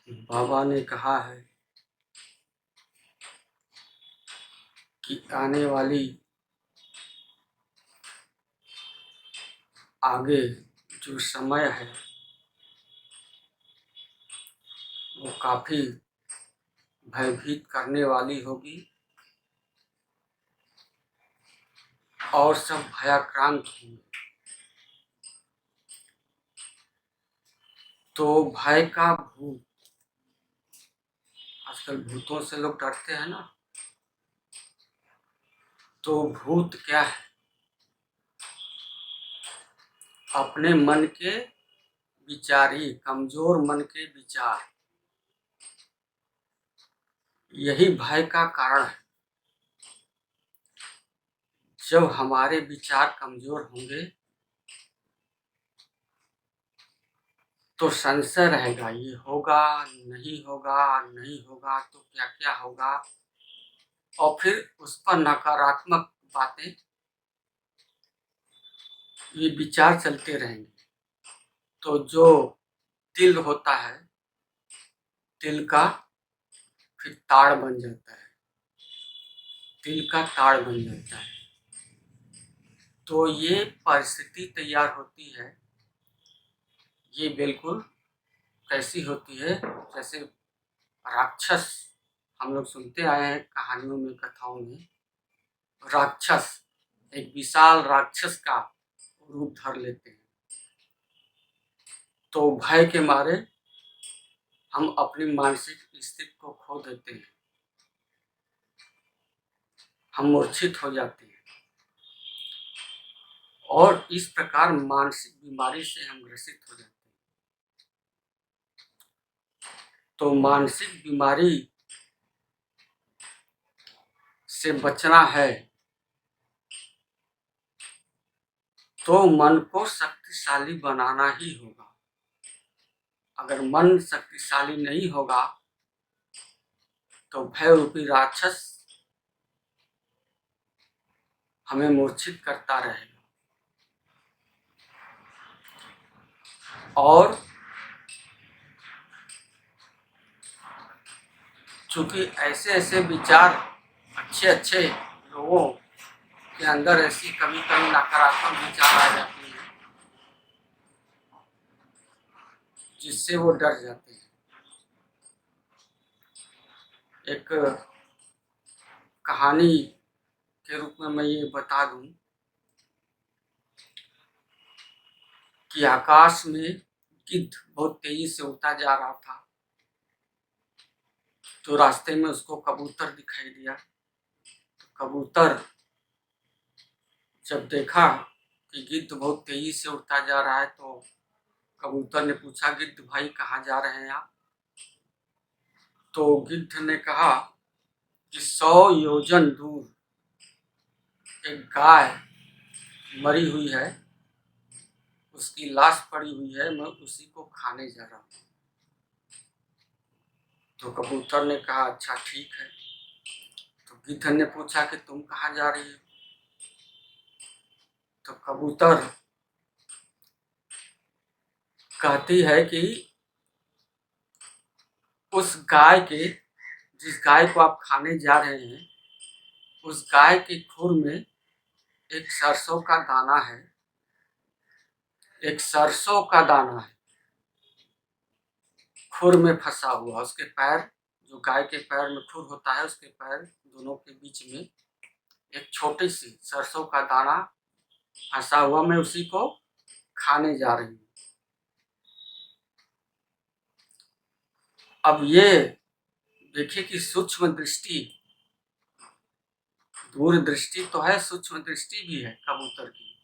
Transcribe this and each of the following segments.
बाबा ने कहा है कि आने वाली आगे जो समय है वो काफ़ी भयभीत करने वाली होगी और सब भयाक्रांत होंगे। तो भय का भूत, आजकल भूतों से लोग डरते हैं ना, तो भूत क्या है? अपने मन के विचार ही, कमजोर मन के विचार, यही भय का कारण है। जब हमारे विचार कमजोर होंगे तो संशय रहेगा, ये होगा नहीं होगा, नहीं होगा तो क्या क्या होगा, और फिर उस पर नकारात्मक बातें, ये विचार चलते रहेंगे। तो जो तिल होता है, तिल का फिर ताड़ बन जाता है, तिल का ताड़ बन जाता है। तो ये परिस्थिति तैयार होती है, ये बिल्कुल कैसी होती है, जैसे राक्षस हम लोग सुनते आए हैं कहानियों में, कथाओं में, राक्षस एक विशाल राक्षस का रूप धर लेते हैं। तो भय के मारे हम अपनी मानसिक स्थिति को खो देते हैं, हम मूर्छित हो जाते हैं और इस प्रकार मानसिक बीमारी से हम ग्रसित हो जाते हैं। तो मानसिक बीमारी से बचना है तो मन को शक्तिशाली बनाना ही होगा। अगर मन शक्तिशाली नहीं होगा तो भय रूपी राक्षस हमें मूर्छित करता रहेगा। और चूंकि ऐसे ऐसे विचार, अच्छे अच्छे लोगों के अंदर ऐसी कभी कभी नकारात्मक विचार आ जाती है जिससे वो डर जाते हैं। एक कहानी के रूप में मैं ये बता दूं कि आकाश में गिद्ध बहुत तेजी से उड़ता जा रहा था, तो रास्ते में उसको कबूतर दिखाई दिया। तो कबूतर जब देखा कि गिद्ध बहुत तेजी से उड़ता जा रहा है तो कबूतर ने पूछा, गिद्ध भाई कहाँ जा रहे हैं आप? तो गिद्ध ने कहा कि 100 योजन दूर एक गाय मरी हुई है, उसकी लाश पड़ी हुई है, मैं उसी को खाने जा रहा हूँ। तो कबूतर ने कहा अच्छा ठीक है। तो गिद्ध ने पूछा कि तुम कहाँ जा रही हो? तो कबूतर कहती है कि उस गाय के, जिस गाय को आप खाने जा रहे हैं, उस गाय के खुर में एक सरसों का दाना है, एक सरसों का दाना है खुर में फंसा हुआ। उसके पैर, जो गाय के पैर में खुर होता है, उसके पैर दोनों के बीच में एक छोटी सी सरसों का दाना फंसा हुआ, मैं उसी को खाने जा रही हूँ। अब ये देखिए कि सूक्ष्म दृष्टि, दूर दृष्टि तो है, सूक्ष्म दृष्टि भी है कबूतर की।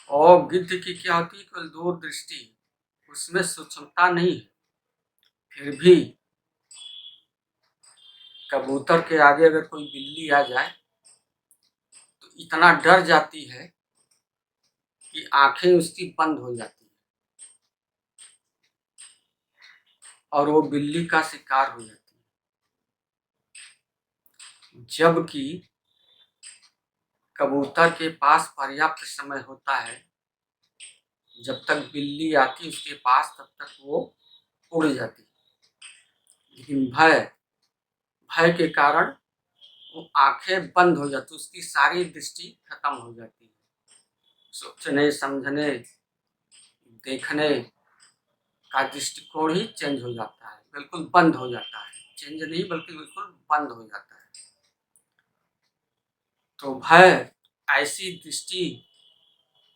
और गिद्ध की क्या होती है? केवल दूर दृष्टि, उसमें सूक्ष्मता नहीं है। फिर भी कबूतर के आगे अगर कोई बिल्ली आ जाए तो इतना डर जाती है कि आंखें उसकी बंद हो जाती है और वो बिल्ली का शिकार हो जाती है। जबकि कबूतर के पास पर्याप्त समय होता है, जब तक बिल्ली आती उसके पास तब तक वो उड़ जाती, लेकिन भय के कारण वो आंखें बंद हो जाती, उसकी सारी दृष्टि खत्म हो जाती है। सोचने समझने देखने का दृष्टिकोण ही चेंज हो जाता है, बिल्कुल बंद हो जाता है। चेंज नहीं बल्कि बिल्कुल बंद हो जाता है। तो भय ऐसी दृष्टि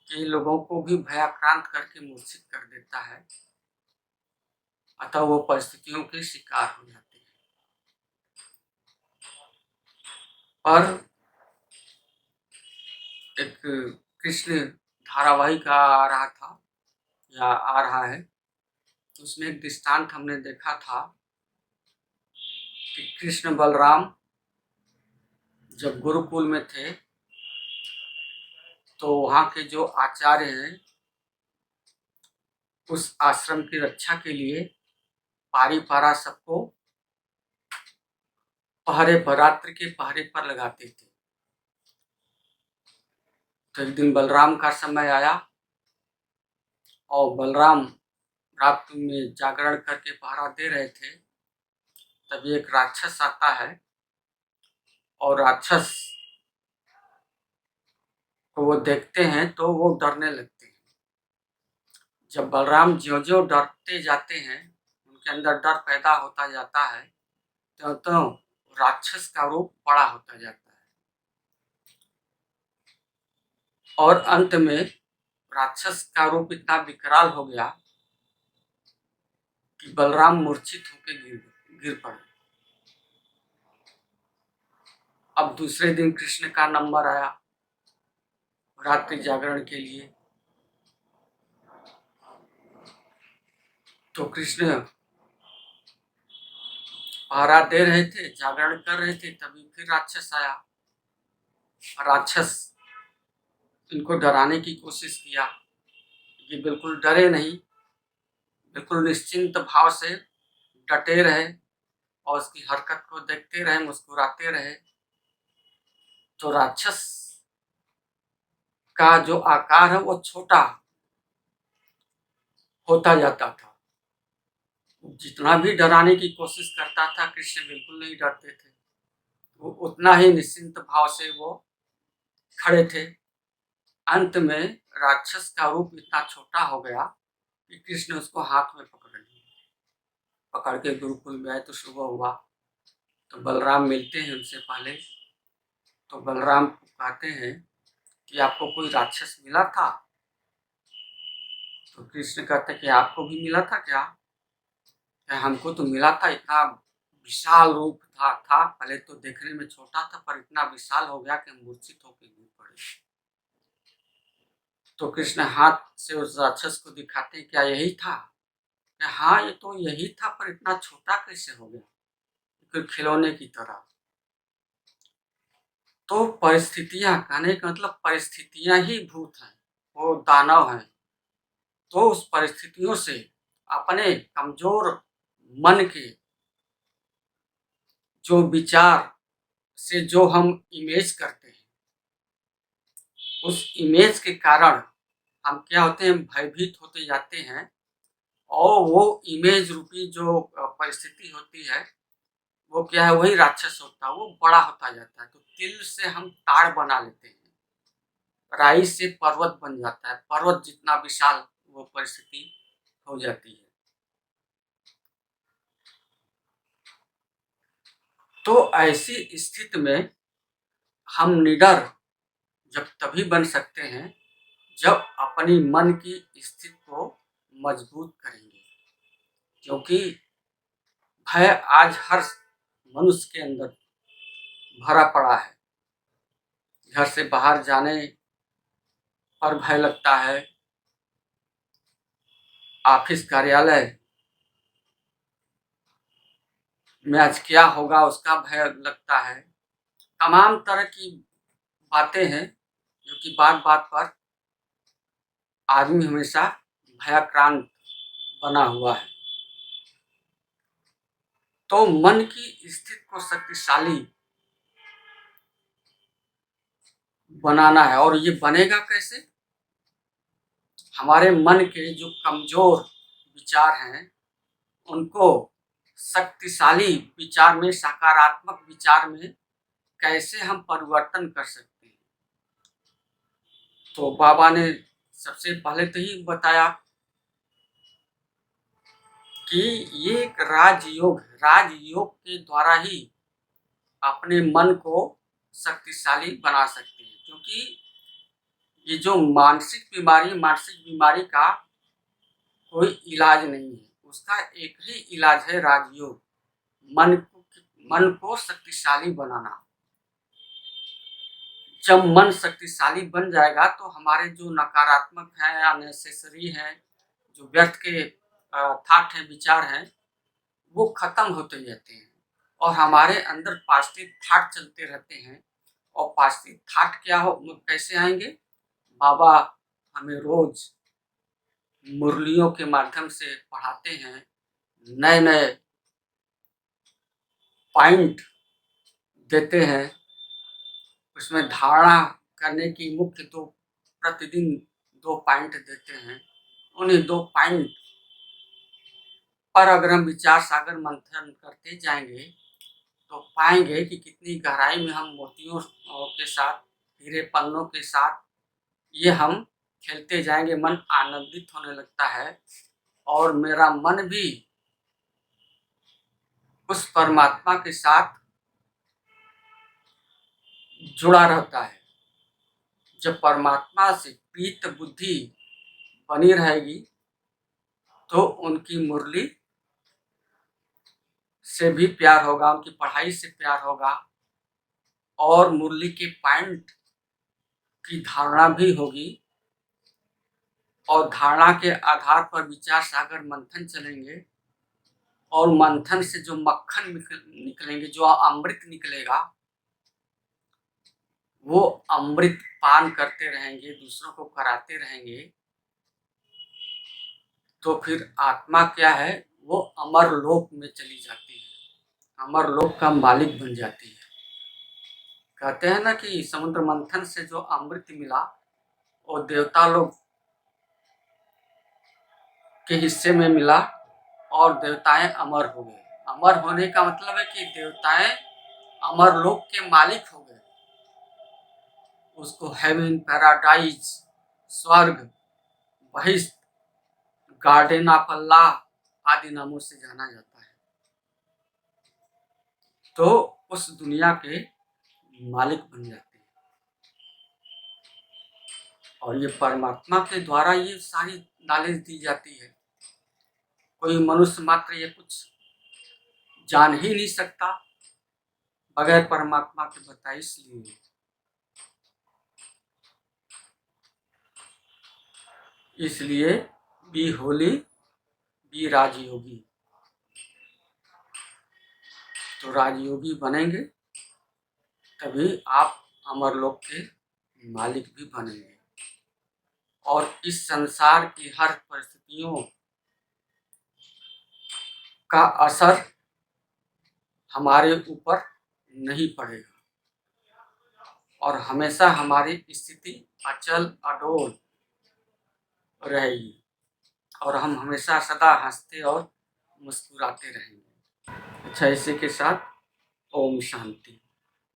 के लोगों को भी भयाक्रांत करके मूर्छित कर देता है, अतः वो परिस्थितियों के शिकार हो जाते हैं। और एक कृष्ण धारावाहिक आ रहा था या आ रहा है, उसमें एक दृष्टांत हमने देखा था कि कृष्ण बलराम जब गुरुकुल में थे तो वहाँ के जो आचार्य हैं उस आश्रम की रक्षा के लिए पारी पारा सबको पहरे पर, रात्रि के पहरे पर लगाते थे। तो एक दिन बलराम का समय आया और बलराम रात में जागरण करके पहरा दे रहे थे, तभी एक राक्षस आता है और राक्षस को वो देखते हैं तो वो डरने लगते हैं। जब बलराम ज्यों-ज्यों डरते जाते हैं, उनके अंदर डर पैदा होता जाता है, त्यों-त्यों राक्षस का रूप बड़ा होता जाता है और अंत में राक्षस का रूप इतना विकराल हो गया कि बलराम मूर्छित होकर गिर पड़े। अब दूसरे दिन कृष्ण का नंबर आया रात्रि जागरण के लिए, तो कृष्ण पहरा दे रहे थे, जागरण कर रहे थे, तभी फिर राक्षस आया। राक्षस इनको डराने की कोशिश किया, ये बिल्कुल डरे नहीं, बिल्कुल निश्चिंत भाव से डटे रहे और उसकी हरकत को देखते रहे, मुस्कुराते रहे। तो राक्षस का जो आकार है वो छोटा होता जाता था। जितना भी डराने की कोशिश करता था, कृष्ण बिल्कुल नहीं डरते थे, वो उतना ही निश्चिंत भाव से वो खड़े थे। अंत में राक्षस का रूप इतना छोटा हो गया कि कृष्ण उसको हाथ में पकड़ लिए, पकड़ के गुरुकुल में आए। तो सुबह हुआ तो बलराम मिलते हैं उनसे पहले, तो बलराम कहते हैं कि आपको कोई राक्षस मिला था? तो कृष्ण कहते हैं कि आपको भी मिला था क्या? हमको तो मिला था, इतना विशाल रूप था, पहले तो देखने में छोटा था पर इतना विशाल हो गया कि हम मूर्छित होकर गिर पड़े। तो कृष्ण हाथ से उस राक्षस को दिखाते, क्या यही था? हाँ, ये तो यही था, पर इतना छोटा कैसे हो गया, फिर खिलौने की तरह। तो परिस्थितियां, कहने का मतलब परिस्थितियां ही भूत हैं, वो दानव हैं। तो उस परिस्थितियों से अपने कमजोर मन के जो विचार से जो हम इमेज करते हैं, उस इमेज के कारण हम क्या होते हैं, भयभीत होते जाते हैं और वो इमेज रूपी जो परिस्थिति होती है वो क्या है, वही राक्षस होता है, वो बड़ा होता जाता है। तो तिल से हम ताड़ बना लेते हैं, राई से पर्वत बन जाता है, पर्वत जितना विशाल वो परिस्थिति हो जाती है। तो ऐसी स्थिति में हम निडर जब तभी बन सकते हैं जब अपनी मन की स्थिति को मजबूत करेंगे, क्योंकि भय आज हर मनुष्य के अंदर भरा पड़ा है। घर से बाहर जाने पर भय लगता है, ऑफिस कार्यालय में आज क्या होगा उसका भय लगता है। तमाम तरह की बातें हैं जो कि बात बात पर आदमी हमेशा भयाक्रांत बना हुआ है। तो मन की स्थिति को शक्तिशाली बनाना है, और ये बनेगा कैसे? हमारे मन के जो कमजोर विचार हैं उनको शक्तिशाली विचार में, सकारात्मक विचार में कैसे हम परिवर्तन कर सकते हैं। तो बाबा ने सबसे पहले तो ही बताया कि ये एक राजयोग है। राजयोग के द्वारा ही अपने मन को शक्तिशाली बना सकते हैं, क्योंकि ये जो मानसिक बीमारी का कोई इलाज नहीं है। उसका एक ही इलाज है, राजयोग। मन को शक्तिशाली बनाना। जब मन शक्तिशाली बन जाएगा तो हमारे जो नकारात्मक हैं, अननेसेसरी हैं, जो व्यर्थ के थाट हैं, विचार हैं, वो खत्म होते रहते हैं और हमारे अंदर पॉजिटिव थाट चलते रहते हैं। और पॉजिटिव थाट कैसे आएंगे? बाबा हमें रोज मुरलियों के माध्यम से पढ़ाते हैं, नए नए पॉइंट देते हैं। उसमें धारणा करने की मुख्य प्रतिदिन 2 पॉइंट देते हैं। उन्हीं 2 पॉइंट पर अगर हम विचार सागर मंथन करते जाएंगे तो पाएंगे कि कितनी गहराई में हम मोतियों के साथ, हीरे पन्नों के साथ ये हम खेलते जाएंगे। मन आनंदित होने लगता है और मेरा मन भी उस परमात्मा के साथ जुड़ा रहता है। जब परमात्मा से प्रीत बुद्धि बनी रहेगी तो उनकी मुरली से भी प्यार होगा, उनकी पढ़ाई से प्यार होगा और मुरली के पॉइंट की धारणा भी होगी। और धारणा के आधार पर विचार सागर मंथन चलेंगे और मंथन से जो मक्खन निकलेंगे, जो अमृत निकलेगा, वो अमृत पान करते रहेंगे, दूसरों को कराते रहेंगे। तो फिर आत्मा क्या है? वो अमर लोक में चली जाती है, अमर लोक का मालिक बन जाती है। कहते हैं ना कि समुद्र मंथन से जो अमृत मिला वो देवता लोग के हिस्से में मिला और देवताएं अमर हो गए। अमर होने का मतलब है कि देवताएं अमर लोक के मालिक हो गए। उसको हेवन, पैराडाइज, स्वर्ग, बहिष्ठ, गार्डन ऑफ अल्लाह आदि नामों से जाना जाता है। तो उस दुनिया के मालिक बन जाते हैं और ये परमात्मा के द्वारा ये सारी नॉलेज दी जाती है। कोई मनुष्य मात्र ये कुछ जान ही नहीं सकता बगैर परमात्मा के बताए। इसलिए बी होली, बी राजयोगी। तो राजयोगी बनेंगे तभी आप अमरलोक के मालिक भी बनेंगे और इस संसार की हर परिस्थितियों का असर हमारे ऊपर नहीं पड़ेगा और हमेशा हमारी स्थिति अचल अडोल रहेगी और हम हमेशा सदा हंसते और मुस्कुराते रहेंगे। अच्छा, इसी के साथ ओम शांति।